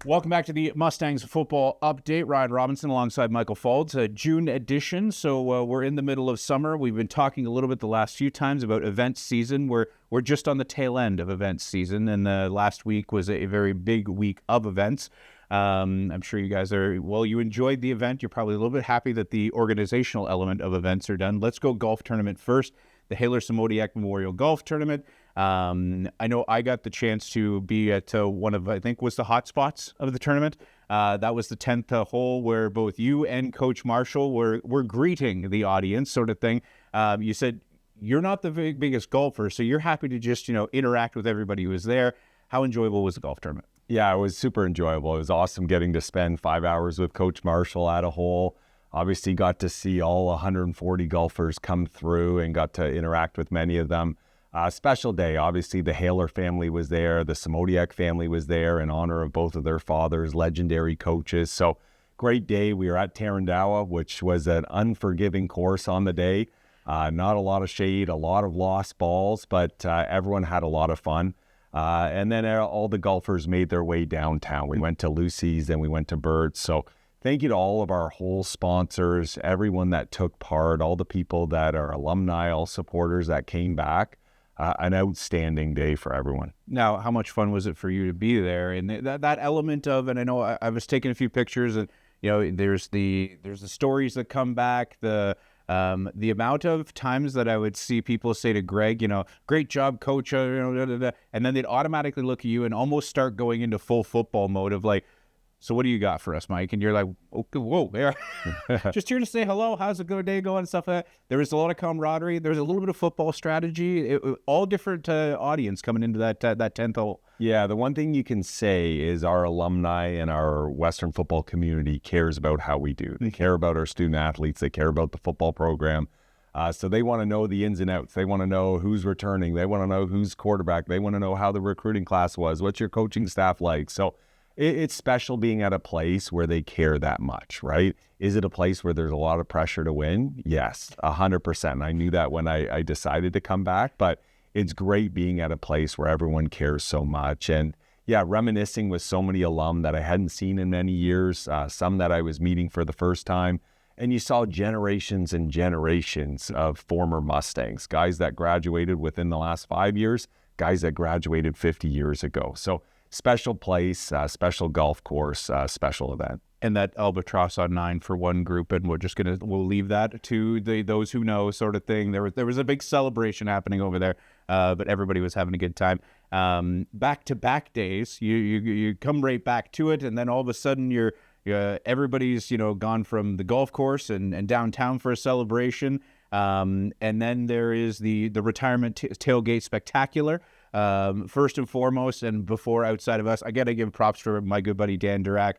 Welcome back to the Mustangs Football Update. Ryan Robinson alongside Michael Faulds, a June edition. So we're in the middle of summer. We've been talking a little bit the last few times about event season. We're just on the tail end of event season, and last week was a very big week of events. I'm sure you guys you enjoyed the event. You're probably a little bit happy that the organizational element of events are done. Let's go golf tournament first. The Haylor Semotiuk Memorial Golf Tournament. I know I got the chance to be at one of, I think, was the hot spots of the tournament. That was the 10th hole where both you and Coach Marshall were greeting the audience, sort of thing. You said you're not the biggest golfer, so you're happy to just, interact with everybody who was there. How enjoyable was the golf tournament? Yeah, it was super enjoyable. It was awesome getting to spend 5 hours with Coach Marshall at a hole. Obviously got to see all 140 golfers come through and got to interact with many of them. Special day. Obviously, the Haylor family was there. The Semotiuk family was there in honor of both of their fathers, legendary coaches. So great day. We were at Tarandawa, which was an unforgiving course on the day. Not a lot of shade, a lot of lost balls, but everyone had a lot of fun. And then all the golfers made their way downtown. We went to Lucy's, then we went to Bird's. So thank you to all of our whole sponsors, everyone that took part, all the people that are alumni, all supporters that came back. An outstanding day for everyone. Now, how much fun was it for you to be there? And that element of, and I know I was taking a few pictures, and there's the stories that come back, the amount of times that I would see people say to Greg, great job, coach, and then they'd automatically look at you and almost start going into full football mode of like, so what do you got for us, Mike? And you're like, okay, whoa, there. Just here to say hello. How's the day going and stuff like that. There was a lot of camaraderie. There was a little bit of football strategy. All different audience coming into that 10th hole. Yeah, the one thing you can say is our alumni and our Western football community cares about how we do. They care about our student athletes. They care about the football program. So they want to know the ins and outs. They want to know who's returning. They want to know who's quarterback. They want to know how the recruiting class was. What's your coaching staff like? So it's special being at a place where they care that much, right? Is it a place where there's a lot of pressure to win? Yes, 100%. I knew that when I decided to come back, but it's great being at a place where everyone cares so much. And yeah, reminiscing with so many alum that I hadn't seen in many years, some that I was meeting for the first time. And you saw generations and generations of former Mustangs, guys that graduated within the last 5 years, guys that graduated 50 years ago. So special place, special golf course, special event. And that albatross on 9 for one group, and we'll leave that to those who know, sort of thing. There was a big celebration happening over there, but everybody was having a good time. Back-to-back days, you come right back to it, and then all of a sudden everybody's gone from the golf course and downtown for a celebration, and then there is the retirement tailgate spectacular. First and foremost, and before outside of us, I got to give props for my good buddy Dan Durack.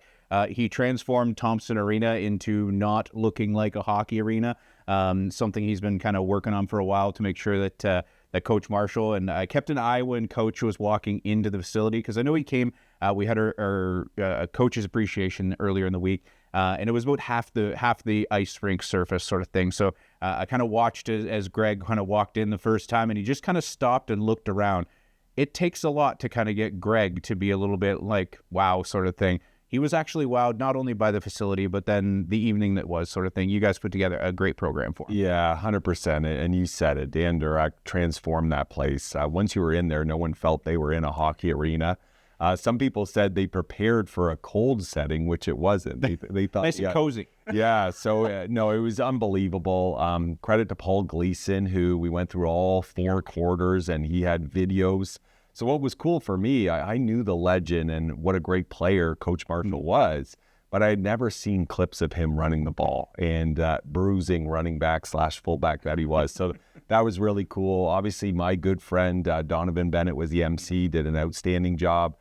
He transformed Thompson Arena into not looking like a hockey arena, something he's been kind of working on for a while to make sure that Coach Marshall, and I kept an eye when Coach was walking into the facility, because I know he came, we had our coach's appreciation earlier in the week, and it was about half the ice rink surface sort of thing. So I kind of watched as Greg kind of walked in the first time, and he just kind of stopped and looked around. It takes a lot to kind of get Greg to be a little bit like, wow, sort of thing. He was actually wowed not only by the facility, but then the evening that was, sort of thing. You guys put together a great program for him. Yeah, 100%. And you said it. Dan Durack transformed that place. Once you were in there, no one felt they were in a hockey arena. Some people said they prepared for a cold setting, which it wasn't. They thought nice and cozy. Yeah. So no, it was unbelievable. Credit to Paul Gleason, who we went through all 4 quarters, and he had videos. So what was cool for me, I knew the legend and what a great player Coach Marshall was, but I had never seen clips of him running the ball and bruising running back / fullback that he was. So that was really cool. Obviously, my good friend Donovan Bennett was the MC, did an outstanding job.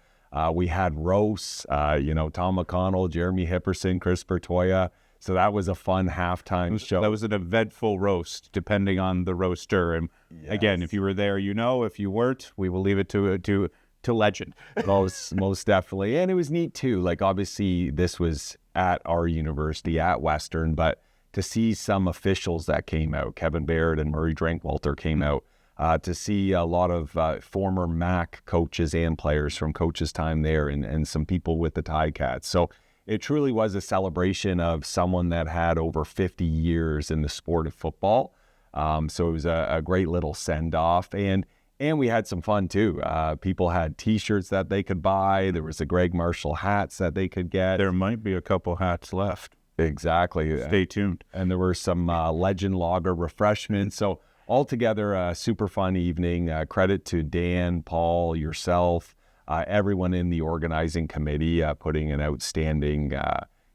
We had roasts, Tom McConnell, Jeremy Hipperson, Chris Bertoya. So that was a fun halftime show. That was an eventful roast, depending on the roaster. And again, if you were there, if you weren't, we will leave it to legend. Most definitely. And it was neat too. Like, obviously this was at our university at Western, but to see some officials that came out, Kevin Baird and Murray Drinkwalter came out. to see a lot of former MAC coaches and players from Coach's time there, and some people with the Ticats. So it truly was a celebration of someone that had over 50 years in the sport of football. So it was a great little send-off, and we had some fun too. People had T-shirts that they could buy. There was the Greg Marshall hats that they could get. There might be a couple hats left. Exactly. Stay tuned. And there were some Legend Lager refreshments. So altogether, a super fun evening. Credit to Dan, Paul, yourself, everyone in the organizing committee putting an outstanding,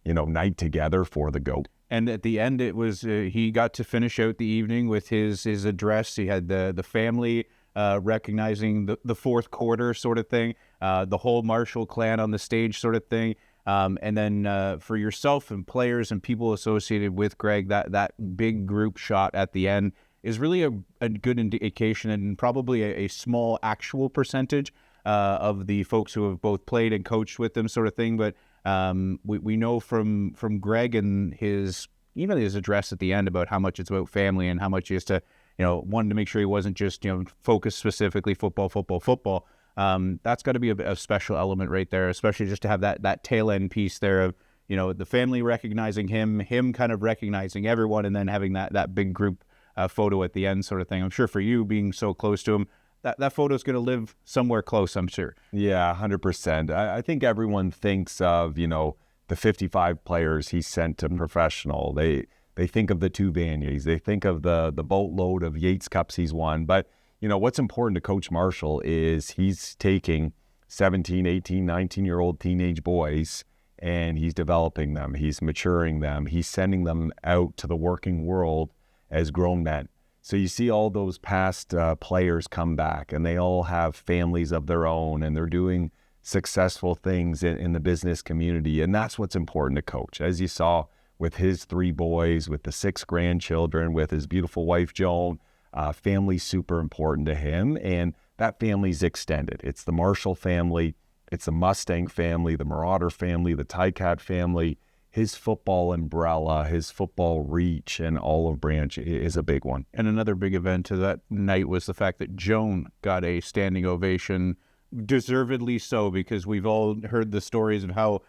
night together for the GOAT. And at the end, it was he got to finish out the evening with his address. He had the family recognizing the fourth quarter sort of thing, the whole Marshall clan on the stage sort of thing. And then for yourself and players and people associated with Greg, that big group shot at the end is really a good indication, and probably a small actual percentage of the folks who have both played and coached with them sort of thing. But we know from Greg and his address at the end about how much it's about family and how much he has to, wanted to make sure he wasn't just, focused specifically football. That's got to be a special element right there, especially just to have that tail end piece there of, the family recognizing him kind of recognizing everyone, and then having that big group photo at the end sort of thing. I'm sure for you, being so close to him, that photo is going to live somewhere close, I'm sure. Yeah, 100%. I think everyone thinks of, the 55 players he sent to professional. They think of the 2 Vanyays. They think of the boatload of Yates Cups he's won. But, what's important to Coach Marshall is he's taking 17, 18, 19-year-old teenage boys, and he's developing them. He's maturing them. He's sending them out to the working world as grown men. So you see all those past players come back, and they all have families of their own, and they're doing successful things in the business community. And that's what's important to Coach. As you saw with his 3 boys, with the 6 grandchildren, with his beautiful wife, Joan, family's super important to him. And that family's extended. It's the Marshall family. It's the Mustang family, the Marauder family, the Ticat family. His football umbrella, his football reach, and olive branch is a big one. And another big event to that night was the fact that Joan got a standing ovation, deservedly so, because we've all heard the stories of how,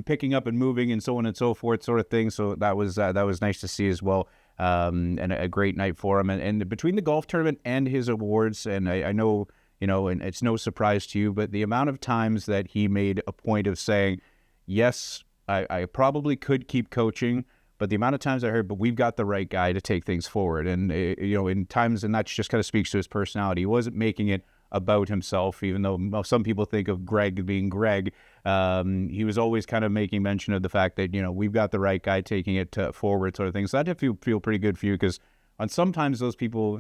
picking up and moving and so on and so forth sort of thing. So that was nice to see as well. And a great night for him. And between the golf tournament and his awards, and I know, and it's no surprise to you, but the amount of times that he made a point of saying, yes, I probably could keep coaching, but the amount of times I heard, but we've got the right guy to take things forward. And, in times, and that just kind of speaks to his personality. He wasn't making it about himself, even though some people think of Greg being Greg. He was always kind of making mention of the fact that, we've got the right guy taking it forward sort of thing. So that did feel pretty good for you, because on sometimes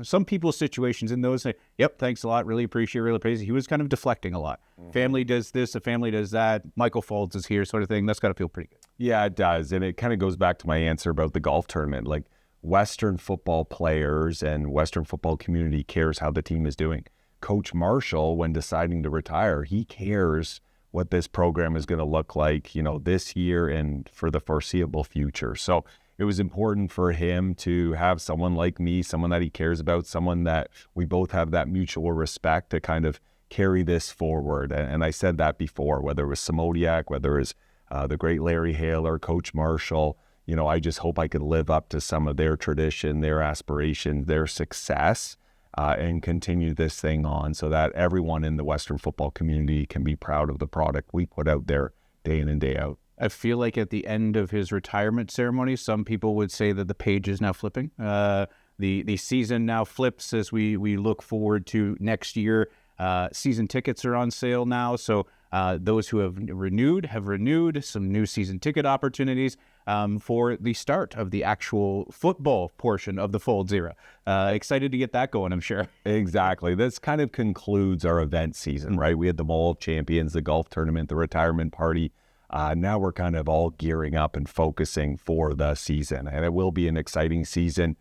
some people's situations in those say, yep, thanks a lot, really appreciate it. He was kind of deflecting a lot. Mm-hmm. Family does this, a family does that, Michael Faulds is here sort of thing. That's got to feel pretty good. Yeah, it does. And it kind of goes back to my answer about the golf tournament. Like, Western football players and Western football community cares how the team is doing. Coach Marshall, when deciding to retire, he cares what this program is going to look like, this year and for the foreseeable future. So it was important for him to have someone like me, someone that he cares about, someone that we both have that mutual respect to kind of carry this forward. And I said that before, whether it was Semotiuk, whether it was the great Larry Haylor, Coach Marshall, I just hope I could live up to some of their tradition, their aspiration, their success, and continue this thing on so that everyone in the Western football community can be proud of the product we put out there day in and day out. I feel like at the end of his retirement ceremony, some people would say that the page is now flipping. The season now flips as we look forward to next year. Season tickets are on sale now, so those who have renewed some new season ticket opportunities for the start of the actual football portion of the Faulds era. Excited to get that going, I'm sure. Exactly. This kind of concludes our event season, right? We had the Mall of Champions, the golf tournament, the retirement party. Now we're kind of all gearing up and focusing for the season, and it will be an exciting season.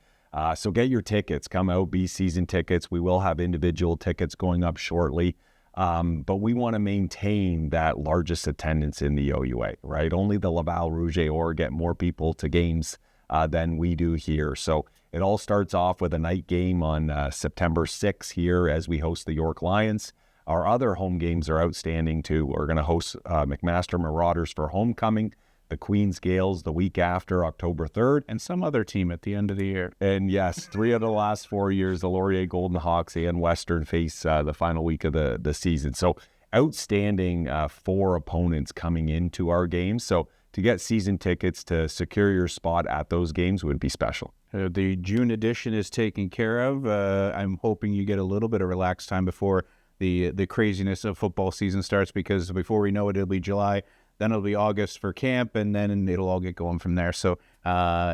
So get your tickets. Come out, be season tickets. We will have individual tickets going up shortly, but we want to maintain that largest attendance in the OUA, right? Only the Laval Rouge or get more people to games than we do here. So It all starts off with a night game on September 6th here as we host the York Lions. Our other home games are outstanding too. We're going to host McMaster Marauders for homecoming, the Queens Gales the week after, October 3rd. And some other team at the end of the year. And yes, 3 of the last 4 years, the Laurier Golden Hawks and Western face the final week of the season. So outstanding 4 opponents coming into our games. So to get season tickets to secure your spot at those games would be special. The June edition is taken care of. I'm hoping you get a little bit of relaxed time before the craziness of football season starts, because before we know it, it'll be July. Then it'll be August for camp, and then it'll all get going from there. So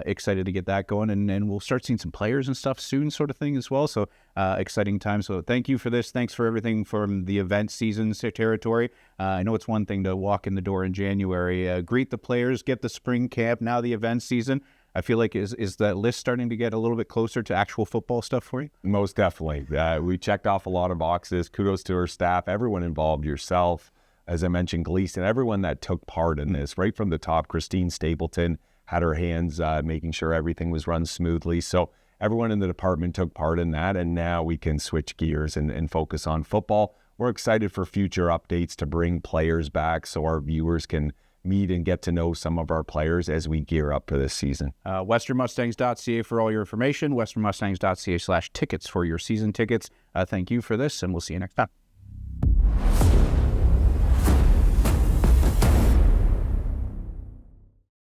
excited to get that going, and we'll start seeing some players and stuff soon, sort of thing as well. So exciting time. So thank you for this. Thanks for everything from the event season territory. I know it's one thing to walk in the door in January, greet the players, get the spring camp, now the event season. I feel like is that list starting to get a little bit closer to actual football stuff for you? Most definitely. We checked off a lot of boxes. Kudos to our staff, everyone involved, yourself, as I mentioned, Gleason, everyone that took part in this, right from the top. Christine Stapleton had her hands making sure everything was run smoothly. So everyone in the department took part in that, and now we can switch gears and focus on football. We're excited for future updates to bring players back so our viewers can meet and get to know some of our players as we gear up for this season. WesternMustangs.ca for all your information. WesternMustangs.ca/tickets for your season tickets. Thank you for this, and we'll see you next time.